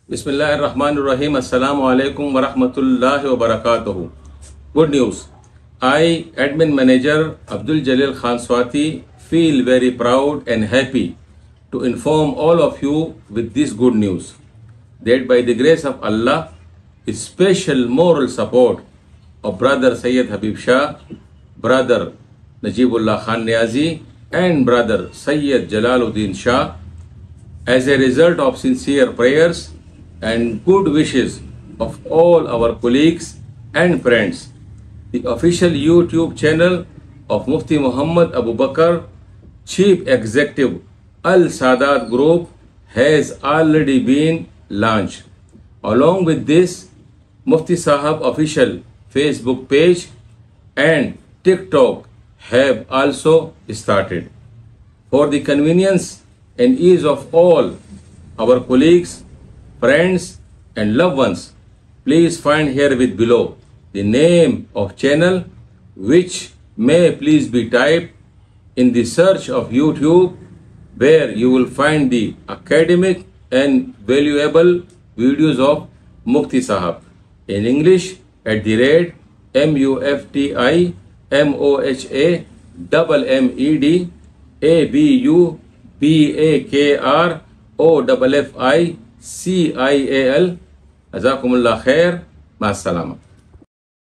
Bismillahirrahmanirrahim. Assalamu alaikum wa rahmatullahi wa barakatuhu. Good news. I, Admin Manager Abdul Jalil Khan Swati, feel very proud and happy to inform all of you with this good news that by the grace of Allah, with special moral support of Brother Sayyid Habib Shah, Brother Najibullah Khan Niazi, and Brother Sayyid Jalaluddin Shah, as a result of sincere prayers and good wishes of all our colleagues and friends, the official YouTube channel of Mufti Muhammad Abu Bakr, Chief Executive Al Sadat Group, has already been launched. Along with this, Mufti Sahab official Facebook page and TikTok have also started. For the convenience and ease of all our colleagues, friends and loved ones, please find herewith below the name of channel, which may please be typed in the search of YouTube, where you will find the academic and valuable videos of Mufti Sahab in English at the rate MUFTI MOHA MMED ABUBAKR OFFICIAL. Jazakumullah khair. Ma salama.